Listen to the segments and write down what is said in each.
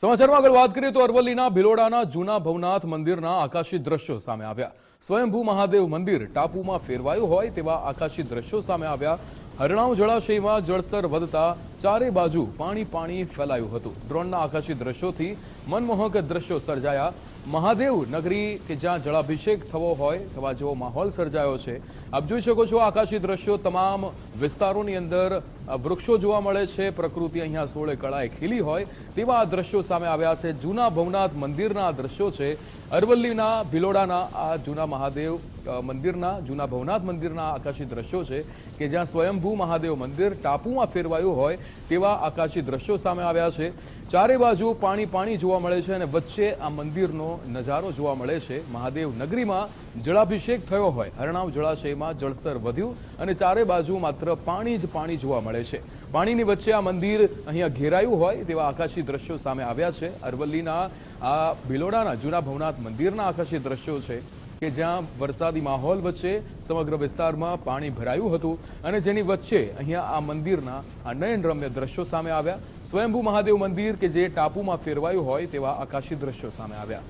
સમાચારમાં આગળ વાત કરીએ તો અરવલ્લીના ભિલોડાના જૂના ભવનાથ મંદિરના આકાશી દ્રશ્યો સામે આવ્યા। સ્વયંભૂ મહાદેવ મંદિર ટાપુમાં ફેરવાયું હોય તેવા આકાશી દ્રશ્યો સામે આવ્યા। હરણાવ જળાશયમાં જળસ્તર વધતા ચારે બાજુ પાણી ફેલાયું હતું। ડ્રોનના આકાશી દ્રશ્યોથી મનમોહક દ્રશ્યો સર્જાયા। મહાદેવ નગરી કે જ્યાં જળાભિષેક થવો હોય તેવા જેવો માહોલ સર્જાયો છે। આપ જોઈ શકો છો આકાશી દ્રશ્યો તમામ વિસ્તારોની અંદર વૃક્ષો જોવા મળે છે। પ્રકૃતિ અહીંયા સોળે કળાએ ખીલી હોય તેવા આ દ્રશ્યો સામે આવ્યા છે। જૂના ભવનાથ મંદિરના દ્રશ્યો છે। અરવલ્લીના ભિલોડાના આ જૂના મહાદેવ મંદિરના જૂના ભવનાથ મંદિરના આકાશી દ્રશ્યો છે કે જ્યાં સ્વયંભૂ મહાદેવ મંદિર ટાપુમાં ફેરવાયું હોય તેવા આકાશી દ્રશ્યો સામે આવ્યા છે। ચારે બાજુ પાણી જોવા મળે છે અને વચ્ચે આ મંદિરનો નજારો જોવા મળે છે। મહાદેવ નગરીમાં જળાભિષેક થયો હોય હરણાવ જળાશયમાં જળસ્તર વધ્યું અને ચારે બાજુ માત્ર પાણી જ પાણી જોવા મળે છે। પાણીની વચ્ચે આ મંદિર અહીંયા ઘેરાયું હોય તેવા આકાશી દ્રશ્યો સામે આવ્યા છે। અરવલ્લીના આ ભિલોડાના જૂના ભવનાથ મંદિરના આકાશી દ્રશ્યો છે કે જ્યાં વરસાદી માહોલ વચ્ચે સમગ્ર વિસ્તારમાં પાણી ભરાયું હતું અને જેની વચ્ચે અહીંયા આ મંદિરના આ નયનરમ્ય દ્રશ્યો સામે આવ્યા। સ્વયંભૂ મહાદેવ મંદિર કે જે ટાપુમાં ફેરવાયું હોય તેવા આકાશી દ્રશ્યો સામે આવ્યા।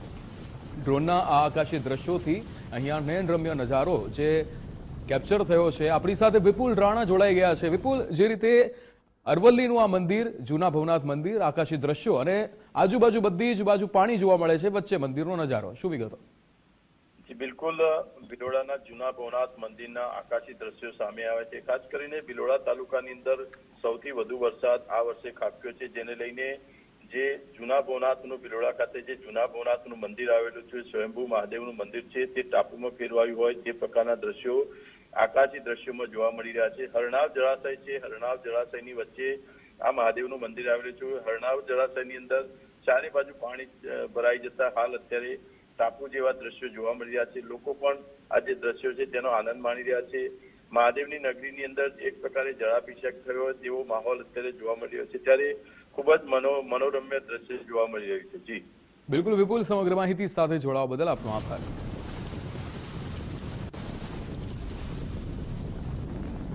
ડ્રોનના આ આકાશી દ્રશ્યોથી અહીંયા નયનરમ્ય નજારો જે કેપ્ચર થયો છે। આપણી સાથે વિપુલ રાણા જોડાઈ ગયા છે। વિપુલ, જે રીતે અરવલ્લીનું આ મંદિર જૂના ભવનાથ મંદિર આકાશી દ્રશ્યો અને આજુબાજુ બધી જ બાજુ પાણી જોવા મળે છે, વચ્ચે મંદિરનો નજારો, શું વિગતો? જી બિલકુલ, ભિલોડાના જૂના ભવનાથ મંદિરના આકાશી દ્રશ્યો સામે આવે છે। ખાસ કરીને ભિલોડા તાલુકાની અંદર સૌથી વધુ વરસાદ આ વર્ષે ખાબક્યો છે, જેને લઈને જે જૂના ભવનાથનું ભિલોડા ખાતે જે જૂના ભવનાથનું મંદિર આવેલું છે, સ્વયંભૂ મહાદેવનું મંદિર છે, તે ટાપુમાં ફેરવાયું હોય તે પ્રકારના દ્રશ્યો આકાશી દ્રશ્યોમાં જોવા મળી રહ્યા છે। હરણાવ જળાશય છે, હરણાવ જળાશયની વચ્ચે આ મહાદેવનું મંદિર આવેલું છે। હરણાવ જળાશયની અંદર ચારે બાજુ પાણી ભરાઈ જતા હાલ અત્યારે ટાપુ જેવા દ્રશ્યો જોવા મળી રહ્યા છે। લોકો પણ આ જે દ્રશ્યો છે તેનો આનંદ માણી રહ્યા છે। મહાદેવની નગરીની અંદર એક પ્રકારે જળાભિષેક થયો હોય તેવો માહોલ અત્યારે જોવા મળી રહ્યો છે, ત્યારે ખૂબ જ મનોરમ્ય દ્રશ્ય જોવા મળી રહ્યું છે। જી બિલકુલ વિપુલ, સમગ્ર માહિતી સાથે જોડાવા બદલ આપનો આભાર।